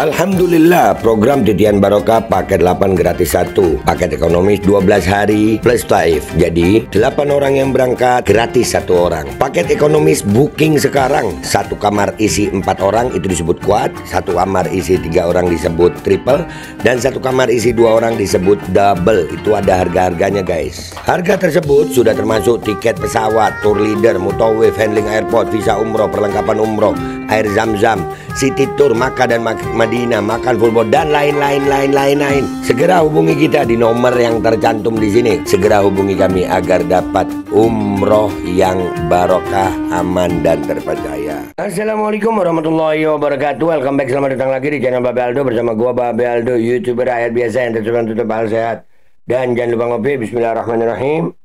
Alhamdulillah, program Titian Barokah paket 8 gratis 1, paket ekonomis 12 hari plus taif. Jadi 8 orang yang berangkat gratis 1 orang. Paket ekonomis booking sekarang, 1 kamar isi 4 orang itu disebut quad, 1 kamar isi 3 orang disebut triple, dan 1 kamar isi 2 orang disebut double. Itu ada harga-harganya guys. Harga tersebut sudah termasuk tiket pesawat, tour leader, mutawif, handling airport, visa umroh, perlengkapan umroh, air zam-zam, city tour, Makkah dan Madinah, makan full board, dan lain-lain. Segera hubungi kita di nomor yang tercantum di sini. Segera hubungi kami agar dapat umroh yang barokah, aman dan terpercaya. Assalamualaikum warahmatullahi wabarakatuh. Welcome back, selamat datang lagi di channel Babe Aldo bersama gua Babe Aldo, YouTuber rakyat biasa yang terus tutup hal sehat. Dan jangan lupa ngopi. Bismillahirrahmanirrahim.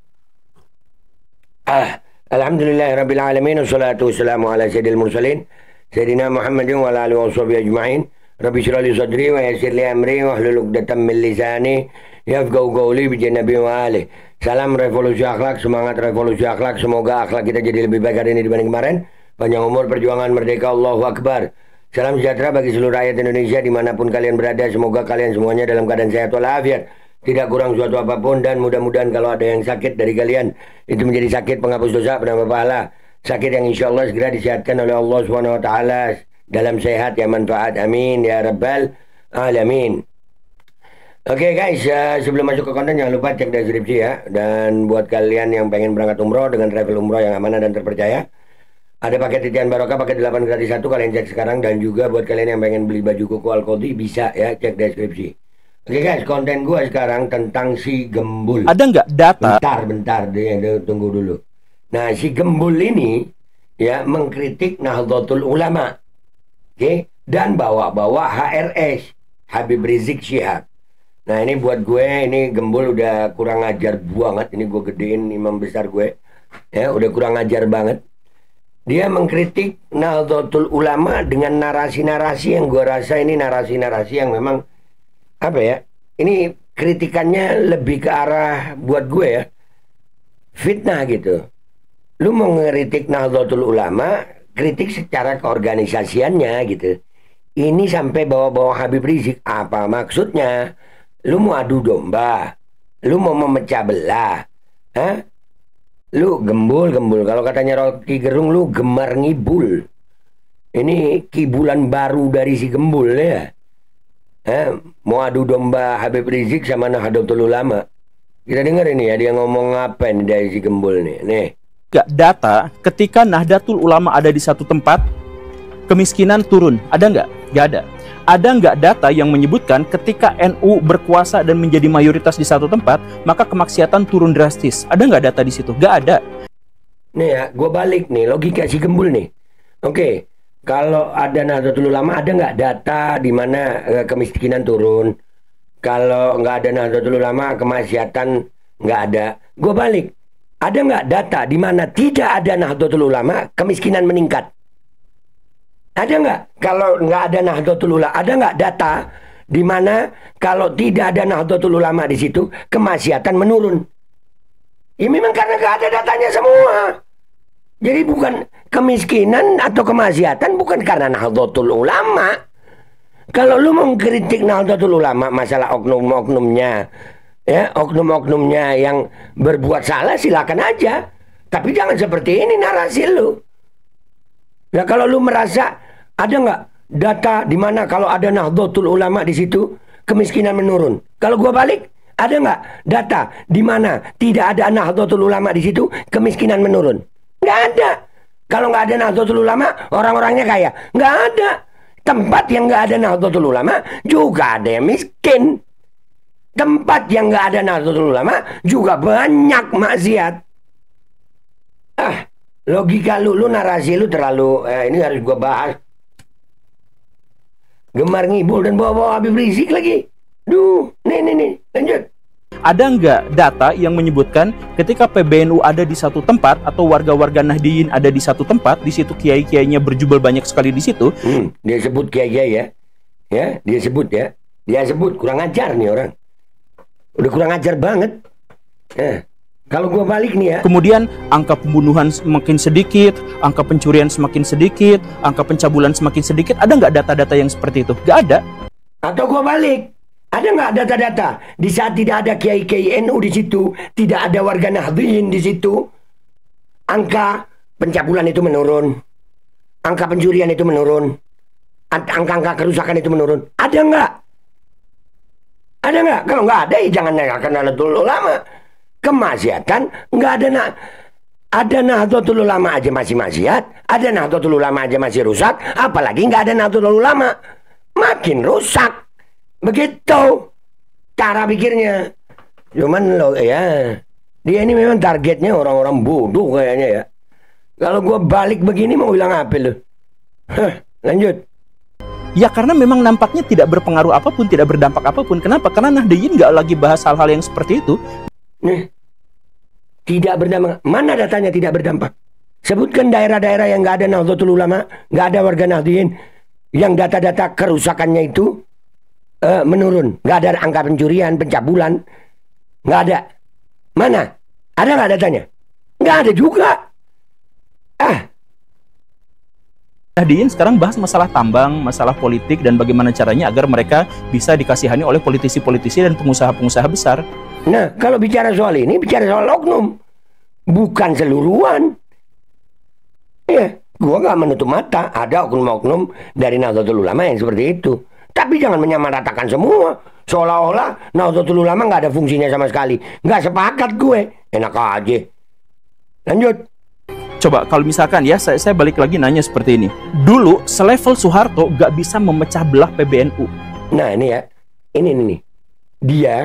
Alhamdulillahirabbil alamin, wassalatu wassalamu ala sayyidil mursalin Sayyidina Muhammadin wa ala alihi washabihi ajma'in. Rabbi shrah li sadri wa yassir li amri wahlul 'uqdatam min lisani yafqahu qawli bi jannabi wa ali. Salam revolusi akhlak, semangat revolusi akhlak. Semoga akhlak kita jadi lebih baik hari ini dibanding kemarin. Panjang umur, perjuangan, merdeka, Allahu Akbar. Salam sejahtera bagi seluruh rakyat Indonesia dimanapun kalian berada. Semoga kalian semuanya dalam keadaan sehat walafiat, tidak kurang suatu apapun, dan mudah-mudahan kalau ada yang sakit dari kalian itu menjadi sakit penghapus dosa, penambah pahala, sakit yang insya Allah segera disehatkan oleh Allah SWT dalam sehat yang manfaat, amin ya rabbal alamin. Oke guys, sebelum masuk ke konten jangan lupa cek deskripsi ya. Dan buat kalian yang pengen berangkat umroh dengan travel umroh yang amanah dan terpercaya, ada paket Titian Barokah paket 8 gratis 1, kalian cek sekarang. Dan juga buat kalian yang pengen beli baju koko Al-Qodi bisa ya, cek deskripsi. Oke guys, konten gua sekarang tentang si Gembul. Ada nggak data? Bentar deh, tunggu dulu. Nah, si Gembul ini ya mengkritik Nahdlatul Ulama, oke, dan bawa-bawa HRS, Habib Rizik Syihab. Nah, ini buat gue, ini Gembul udah kurang ajar banget. Ini gue gedein imam besar gue, ya udah kurang ajar banget. Dia mengkritik Nahdlatul Ulama dengan narasi-narasi yang gue rasa ini narasi-narasi yang memang apa ya? Ini kritikannya lebih ke arah buat gue ya, fitnah gitu. Lu mau ngeritik Nahdlatul Ulama, kritik secara keorganisasiannya gitu. Ini sampai bawa-bawa Habib Rizik, apa maksudnya? Lu mau adu domba? Lu mau memecah belah? Hah? Lu gembul. Kalau katanya Rocky Gerung, lu gemar ngibul. Ini kibulan baru dari si Gembul ya. Mau adu domba Habib Rizik sama Nahdlatul Ulama. Kita dengar ini ya, dia ngomong apa nih dari si Gembul nih. Nih. Gak data ketika Nahdlatul Ulama ada di satu tempat, kemiskinan turun. Ada nggak? Gak ada. Ada nggak data yang menyebutkan ketika NU berkuasa dan menjadi mayoritas di satu tempat, maka kemaksiatan turun drastis? Ada nggak data di situ? Gak ada. Nih ya, gue balik nih, logika si Gembul nih. Oke, kalau ada Nahdlatul Ulama, ada nggak data di mana kemiskinan turun? Kalau nggak ada Nahdlatul Ulama, kemaksiatan nggak ada. Gue balik. Ada nggak data di mana tidak ada Nahdlatul Ulama, kemiskinan meningkat? Ada nggak? Kalau nggak ada Nahdlatul Ulama, ada nggak data di mana kalau tidak ada Nahdlatul Ulama di situ, kemaksiatan menurun? Ya memang karena nggak ada datanya semua. Jadi bukan kemiskinan atau kemaksiatan bukan karena Nahdlatul Ulama. Kalau lu mengkritik Nahdlatul Ulama masalah oknum-oknumnya, ya, oknum-oknumnya yang berbuat salah silakan aja. Tapi jangan seperti ini narasi lu. Nah, kalau lu merasa ada nggak data di mana kalau ada Nahdlatul Ulama di situ kemiskinan menurun? Kalau gua balik, ada nggak data di mana tidak ada Nahdlatul Ulama di situ kemiskinan menurun? Nggak ada. Kalau nggak ada Nahdlatul Ulama, orang-orangnya kaya? Nggak ada. Tempat yang nggak ada Nahdlatul Ulama juga ada yang miskin. Tempat yang nggak ada Nahdlatul Ulama juga banyak maksiat. Logika lu narasi lu terlalu ini harus gua bahas. Gemar ngibul dan bawa-bawa Habib Rizik lagi. Duh, nih, lanjut. Ada nggak data yang menyebutkan ketika PBNU ada di satu tempat atau warga-warga Nahdiyin ada di satu tempat, di situ kiai-kiainya berjubel banyak sekali di situ? Dia sebut kiai-kiai ya. Ya, dia sebut ya. Dia sebut kurang ajar nih orang. Udah kurang ajar banget. Kalau gua balik nih ya. Kemudian angka pembunuhan semakin sedikit, angka pencurian semakin sedikit, angka pencabulan semakin sedikit. Ada nggak data-data yang seperti itu? Nggak ada. Atau gua balik. Ada nggak data-data di saat tidak ada kiai-kiai NU di situ, tidak ada warga Nahdliyin di situ, angka pencabulan itu menurun, angka pencurian itu menurun, angka-angka kerusakan itu menurun. Ada nggak? Ada nggak? Kalau nggak ada, ya jangan nyalakan Nahdlatul Ulama. Kemaksiatan nggak ada. Ada Nahdlatul Ulama aja masih maksiat, ada Nahdlatul Ulama aja masih rusak, apalagi nggak ada Nahdlatul Ulama, makin rusak. Begitu cara pikirnya. Cuman lo ya, dia ini memang targetnya orang-orang bodoh kayaknya ya. Kalau gua balik begini mau bilang apa lo? Lanjut. Ya karena memang nampaknya tidak berpengaruh apapun, tidak berdampak apapun. Kenapa? Karena Nahdliyin nggak lagi bahas hal-hal yang seperti itu. Nih, tidak berdampak. Mana datanya tidak berdampak? Sebutkan daerah-daerah yang nggak ada Nahdlatul Ulama, nggak ada warga Nahdliyin, yang data-data kerusakannya itu menurun. Nggak ada angka pencurian, pencabulan, nggak ada. Mana? Ada nggak datanya? Nggak ada juga. Nahdliyin sekarang bahas masalah tambang, masalah politik, dan bagaimana caranya agar mereka bisa dikasihani oleh politisi-politisi dan pengusaha-pengusaha besar. Nah, kalau bicara soal ini, bicara soal oknum, bukan seluruhan. Ya, gua nggak menutup mata, ada oknum-oknum dari Nahdlatul Ulama yang seperti itu. Tapi jangan menyamaratakan semua, seolah-olah Nahdlatul Ulama nggak ada fungsinya sama sekali. Nggak sepakat gue, enak aja. Lanjut. Coba kalau misalkan ya, saya balik lagi nanya seperti ini. Dulu selevel Soeharto nggak bisa memecah belah PBNU. Nah ini ya, ini nih. Dia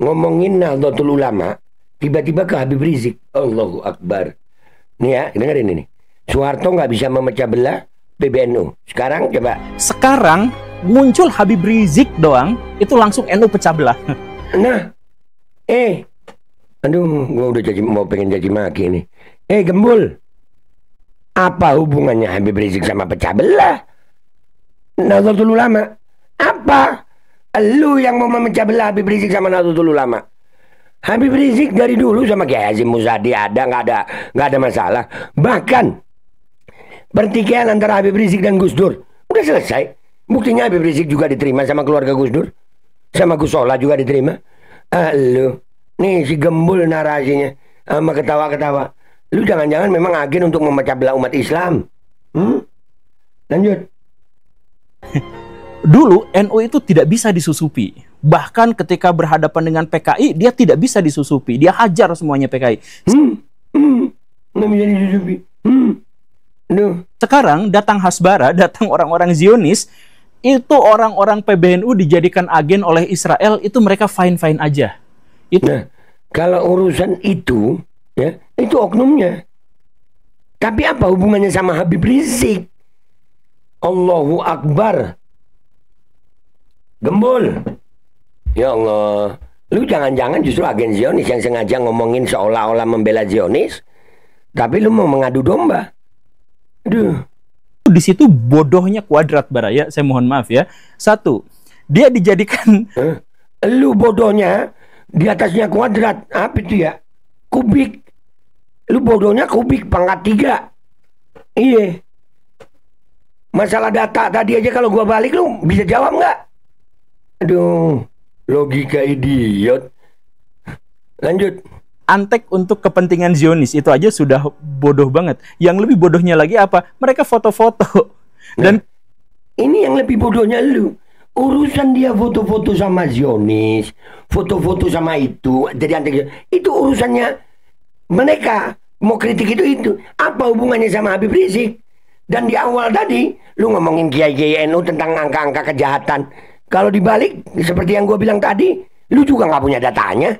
ngomongin Nahdlatul Ulama, tiba-tiba ke Habib Rizik. Allahu Akbar. Nih ya, dengerin ini. Soeharto nggak bisa memecah belah PBNU. Sekarang coba. Sekarang muncul Habib Rizik doang, itu langsung NU pecah belah. Nah, aduh, gue udah mau pengen jadi maki nih. Gembul, apa hubungannya Habib Rizik sama pecah belah Nahdlatul Ulama? Apa? Lu yang mau memecah belah Habib Rizik sama Nahdlatul Ulama. Habib Rizik dari dulu sama Kiai Hasyim Muzadi ada, nggak ada masalah. Bahkan pertikaian antara Habib Rizik dan Gus Dur udah selesai. Buktinya Habib Rizik juga diterima sama keluarga Gus Dur, sama Gus Solah juga diterima. Lu nih si Gembul narasinya sama ketawa-ketawa. Lu jangan-jangan memang agen untuk memecah belah umat Islam. Lanjut. Dulu NU itu tidak bisa disusupi. Bahkan ketika berhadapan dengan PKI, dia tidak bisa disusupi. Dia hajar semuanya PKI. Nggak bisa disusupi. Sekarang datang Hasbara, datang orang-orang Zionis, itu orang-orang PBNU dijadikan agen oleh Israel, itu mereka fine-fine aja. Nah, kalau urusan itu, ya, itu oknumnya. Tapi apa hubungannya sama Habib Rizik? Allahu Akbar. Gembul. Ya Allah. Lu jangan-jangan justru agen Zionis yang sengaja ngomongin seolah-olah membela Zionis, tapi lu mau mengadu domba. Aduh. Di situ bodohnya kuadrat, Baraya. Saya mohon maaf ya. Satu, dia dijadikan... Lu bodohnya di atasnya kuadrat. Apa itu ya? Kubik. Lu bodohnya kubik pangkat 3. Iya. Masalah data tadi aja kalau gua balik lu bisa jawab nggak? Aduh, logika idiot. Lanjut. Antek untuk kepentingan Zionis itu aja sudah bodoh banget. Yang lebih bodohnya lagi apa? Mereka foto-foto. Dan ini yang lebih bodohnya lu. Urusan dia foto-foto sama Zionis, foto-foto sama itu, jadi antek. Itu urusannya mereka. Mau kritik itu. Apa hubungannya sama Habib Rizik? Dan di awal tadi, lu ngomongin Kiai-Kiai NU tentang angka-angka kejahatan. Kalau dibalik, seperti yang gue bilang tadi, lu juga nggak punya datanya.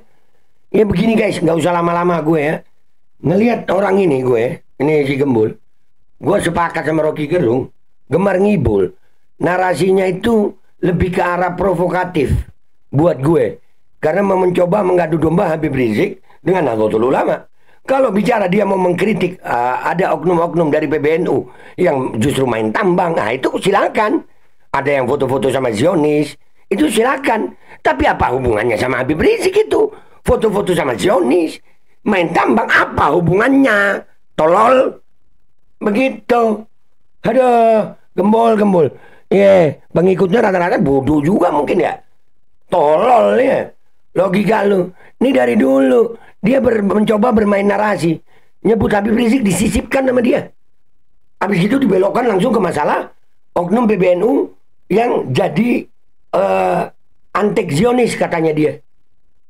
Ya begini guys, nggak usah lama-lama gue ya. Ngelihat orang ini ini si Gembul. Gue sepakat sama Rocky Gerung, gemar ngibul. Narasinya itu lebih ke arah provokatif buat gue. Karena mau mencoba mengadu domba Habib Rizik dengan Nahdlatul Ulama. Kalau bicara dia mau mengkritik ada oknum-oknum dari PBNU yang justru main tambang, nah itu silakan. Ada yang foto-foto sama Zionis, itu silakan. Tapi apa hubungannya sama Habib Rizik itu? Foto-foto sama Zionis. Main tambang apa hubungannya? Tolol. Begitu. Aduh, gembul. Pengikutnya rata-rata bodoh juga mungkin ya. Tolol ya. Logika lu. Ini dari dulu dia mencoba bermain narasi. Nyebut Habib Rizik disisipkan sama dia. Habis itu dibelokkan langsung ke masalah oknum PBNU yang jadi antek-Zionis katanya dia.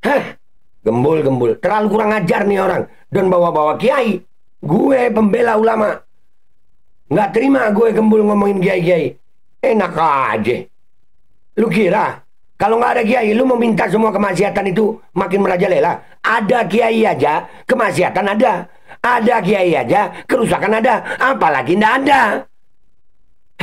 Hah, gembul. Terlalu kurang ajar nih orang. Dan bawa-bawa kiai. Gue pembela ulama. Nggak terima gue gembul ngomongin kiai-kiai. Enak aja. Lu kira kalau nggak ada kiai, lu meminta semua kemaksiatan itu makin merajalela? Ada kiai aja, kemaksiatan ada. Ada kiai aja, kerusakan ada. Apalagi nggak ada.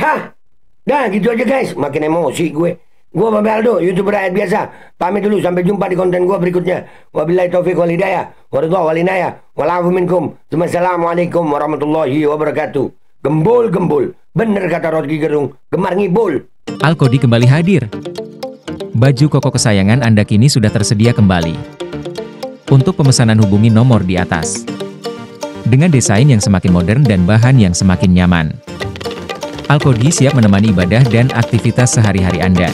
Hah? Dah gitu aja guys. Makin emosi gue. Gue Babe Aldo, YouTuber rakyat biasa. Pamit dulu, sampai jumpa di konten gue berikutnya. Wabillahi taufiq wal hidayah. Waridha wal inayah. Walafu minkum. Assalamualaikum warahmatullahi wabarakatuh. Gembul. Bener kata Rocky Gerung, gemar ngibul. Alkodi kembali hadir. Baju koko kesayangan Anda kini sudah tersedia kembali. Untuk pemesanan hubungi nomor di atas. Dengan desain yang semakin modern dan bahan yang semakin nyaman. Alkodi siap menemani ibadah dan aktivitas sehari-hari Anda.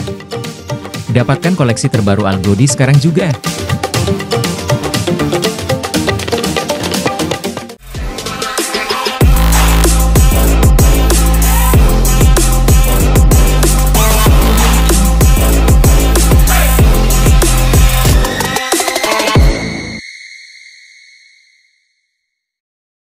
Dapatkan koleksi terbaru Alkodi sekarang juga.